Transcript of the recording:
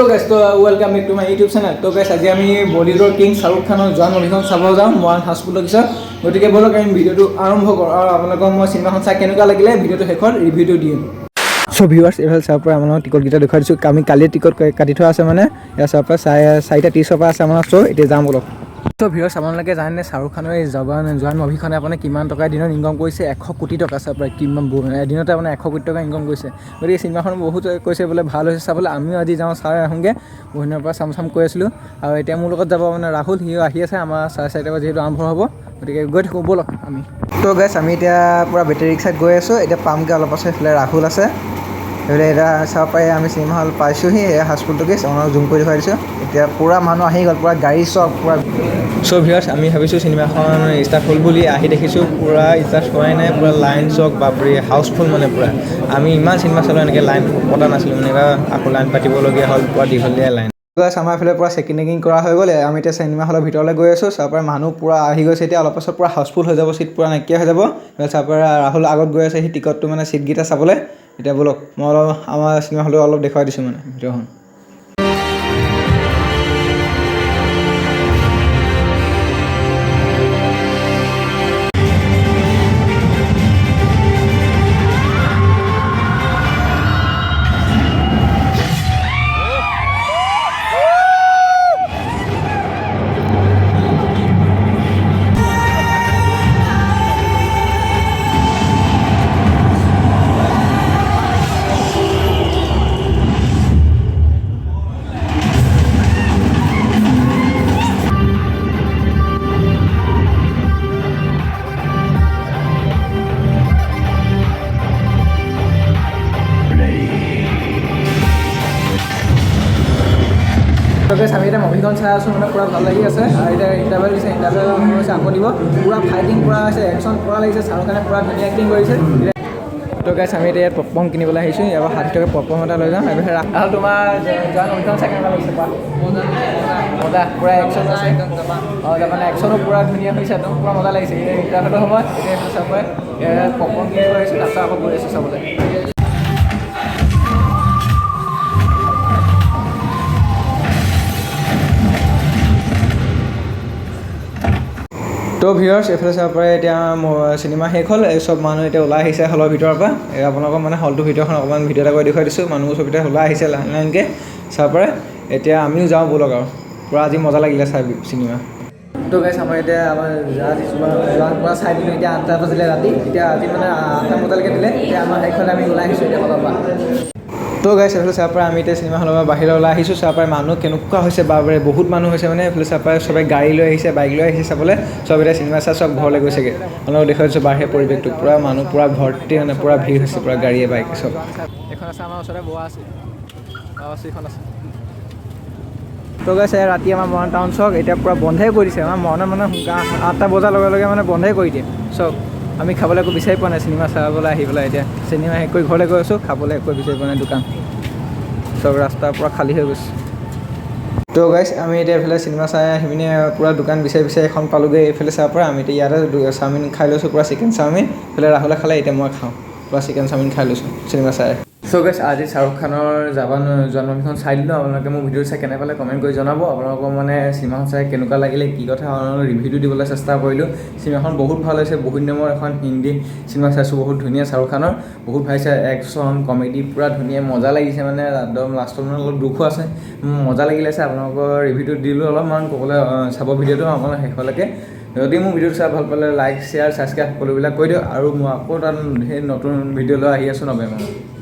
Hello guys तो welcome back to my YouTube channel. तो guys आज আমি বলিউডৰ কিং শাহৰুখ খানৰ জৱান মুভিখন চাব যাওঁ মৰাণ হাউচফুলৰ পিছত। গতিকে বলক আমি ভিডিঅ'টো আৰম্ভ কৰোঁ আৰু আপোনালোকক মই চিনেমাখন চাই কেনেকুৱা লাগিলে ভিডিঅ'টো শেষত ৰিভিউটো দিম। সো ভিউয়াৰ্স এভাল চাব পৰা আমাৰ টিকট গিটা দেখাই দিছোঁ। আমি কালি টিকট কাটি থোৱা আছে মানে এয়া চাব পৰা 4:30 পৰা আছে আমাৰ। সো এতিয়া যাম বলক। তো ভিউয়াৰ্স আপোনালোকে জানে শাহৰুখ খানৰ এই জৱান মুভিখনে আপুনি কিমান টকা দিনত ইনকাম কৰিছে 100 কোটি টকা চাব প্ৰায় কিমান দিনতে আপুনি 100 কোটি টকা ইনকাম কৰিছে। গতিকে চিনেমাখন বহুত কৈছে বোলে ভাল হৈছে চাবলৈ। আমিও আজি যাওঁ চাই আহোঁগৈ। বহুত দিনৰ পৰা চাম কৈ আছিলোঁ আৰু এতিয়া মোৰ লগত যাব মানে ৰাহুল, সিও আহি আছে। আমাৰ 4:30 পৰা যিহেতু আৰম্ভ হ'ব গতিকে গৈ থাকোঁ বলক আমি। তো গাইছ আমি এতিয়া পূৰা বেটেৰী ৰিক্সাত গৈ আছোঁ। এতিয়া পামগৈ অলপ পাছত। এইফালে ৰাহুল আছে, এইফালে এতিয়া চাব পাৰি আমি চিনেমা হল পাইছোঁহি। এই হাউচফুলটো গেছ আপোনাক জুম কৰি দেখুৱাই দিছোঁ। এতিয়া পূৰা মানুহ আহি গ'ল, পূৰা গাড়ী চব পূৰা। চ' ভিউয়াৰ্ছ আমি ভাবিছোঁ চিনেমাখন ষ্টাৰ্ট হ'ল বুলি, আহি দেখিছোঁ পূৰা ষ্টাৰ্ট হোৱাই নাই। পূৰা লাইন চক বাপৰে হাউচফুল মানে পূৰা। আমি ইমান চিনেমা চালোঁ এনেকৈ লাইন পতা নাছিলোঁ মানে, এবাৰ আকৌ লাইন পাতিবলগীয়া হ'ল, পূৰা দীঘলীয়া লাইন। আমাৰ এইফালে পূৰা চেকিং কৰা হৈ গ'ল। আমি এতিয়া চিনেমা হলৰ ভিতৰলৈ গৈ আছোঁ। তাৰ পৰা মানুহ পূৰা আহি গৈছে। এতিয়া অলপ পাছত পূৰা হাউচফুল হৈ যাব, চিট পূৰা নাইকিয়া হৈ যাব। তাৰ পৰা ৰাহুল আগত গৈ আছে, সেই টিকটটো মানে চিটকেইটা চাবলৈ। এতিয়া বলক মই অলপ আমাৰ চিনেমা হলটো অলপ দেখুৱাই দিছোঁ মানে ভিডিঅ'খন। আমি এতিয়া মুভিখন চাই আছোঁ মানে পূৰা ভাল লাগি আছে। আৰু এতিয়া ইণ্টাৰভেল দিছে, ইণ্টাৰভেল হৈছে আকৌ দিব। পূৰা ফাইটিং পূৰা হৈছে, একশ্যন পূৰা লাগিছে। শাহৰুখ খানে পূৰা ধুনীয়া এক্টিং কৰিছে। তো গাইছ আমি এতিয়া ইয়াত পপকৰ্ণ কিনিবলৈ আহিছোঁ। ইয়াৰ পৰা 60 টকা পপকৰ্ণ এটা লৈ যাম। এইফালে আৰু তোমাৰ জৱান মুভিখন চাই কেনেকুৱা লাগিছে পা মজা পূৰা একশ্যন আছে। অঁ মানে একশ্যনো পূৰা ধুনীয়া হৈছে, একদম পূৰা মজা লাগিছে। এই ইণ্টাৰভেলৰ সময় এতিয়া এইফালে চাব পপকৰ্ণ কিনিবলৈ আহিছোঁ। তাৰপিছত আকৌ গৈ আছোঁ চাবলৈ। তো ভিউয়াৰ্ছ এইফালে চাব পাৰে এতিয়া চিনেমা শেষ হ'ল। এই চব মানুহ এতিয়া ওলাই আহিছে হলৰ ভিতৰৰ পৰা। আপোনালোকক মানে হলটোৰ ভিতৰখন অকণমান ভিডিঅ' এটা কৰি দেখুৱাই দিছোঁ। মানুহবোৰ চব এতিয়া ওলাই আহিছে লাইন লাইনকৈ চাব পাৰে। এতিয়া আমিও যাওঁ ব'লক আৰু পূৰা আজি মজা লাগিলে চাই চিনেমা। তো গাইছ আমাৰ এতিয়া আমাৰ আজি যোৱাৰ পৰা চাই দিলোঁ। এতিয়া 8টা বাজিলে ৰাতি। এতিয়া আজি মানে 8টা বজালৈকে দিলে। এতিয়া আমাৰ সেইখনে আমি ওলাই আহিছোঁ এতিয়া হলৰ পৰা। তো গাইছ এইফালে চাব পাৰে আমি এতিয়া চিনেমা হলৰ পৰা বাহিৰলৈ ওলাই আহিছোঁ। চাব পাৰে মানুহ কেনেকুৱা হৈছে বাৰে বহুত মানুহ হৈছে মানে। এইফালে চাব পাৰে চবে গাড়ী লৈ আহিছে, বাইক লৈ আহিছে চাবলৈ। চব এতিয়া চিনেমা চাই চব ঘৰলৈ গৈছেগৈ। আপোনালোকক দেখুৱাই দিছোঁ বাহিৰৰ পৰিৱেশটো পূৰা মানুহ পূৰা ভৰ্তি মানে পূৰা ভিৰ হৈছে পূৰা গাড়ীয়ে বাইকে চব। এখন আছে আমাৰ ওচৰতে বোৱা আছে, এখন আছে। তো গাইছ ৰাতি আমাৰ মৰাণ টাউন চক এতিয়া পূৰা বন্ধই কৰি দিছে। আমাৰ মৰাণত মানে 8টা বজাৰ লগে লগে মানে বন্ধই কৰি দিয়ে চব। আমি খাবলৈ একো বিচাৰি পোৱা নাই চিনেমা চাবলৈ আহি পেলাই। এতিয়া চিনেমা শেষ কৰি ঘৰলৈ গৈ আছোঁ, খাবলৈ একো বিচাৰি পোৱা নাই। দোকান চব ৰাস্তাৰ পৰা খালী হৈ গৈছে। তো গাইছ আমি এতিয়া এইফালে চিনেমা চাই আহি পিনে পূৰা দোকান বিচাৰি এখন পালোগৈ। এইফালে চাব পৰা আমি এতিয়া ইয়াতে চাওমিন খাই লৈছোঁ, পূৰা চিকেন চাওমিন। এইফালে ৰাহুলে খালে, এতিয়া মই খাওঁ পূৰা চিকেন চাওমিন খাই লৈছোঁ চিনেমা চাই। চ' গাইছ আজি শাহৰুখ খানৰ জৱান মুভিখন চাই দিলোঁ। আপোনালোকে মোৰ ভিডিঅ' চাই কেনে পালে কমেণ্ট কৰি জনাব। আপোনালোকৰ মানে চিনেমাখন চাই কেনেকুৱা লাগিলে, কি কথা ৰিভিউটো দিবলৈ চেষ্টা কৰিলোঁ। চিনেমাখন বহুত ভাল হৈছে। বহুত দিনৰ মূৰত এখন হিন্দী চিনেমা চাইছোঁ, বহুত ধুনীয়া শাহৰুখ খানৰ। বহুত ভাল হৈছে, একশ্যন কমেডি পূৰা ধুনীয়া মজা লাগিছে মানে। একদম লাষ্টত মানে অলপ দুখো আছে, মজা লাগিলে চাই। আপোনালোকৰ ৰিভিউটো দিলোঁ অলপমান ক'বলৈ চাব ভিডিঅ'টো আপোনালোক শেষলৈকে। যদি মোৰ ভিডিঅ'টো চাই ভাল পালে লাইক শ্বেয়াৰ ছাবস্ক্ৰাইব সকলোবিলাক কৰি দিয়ক। আৰু মই আকৌ তাত সেই নতুন ভিডিঅ' লৈ আহি আছোঁ নৱেম্বৰত।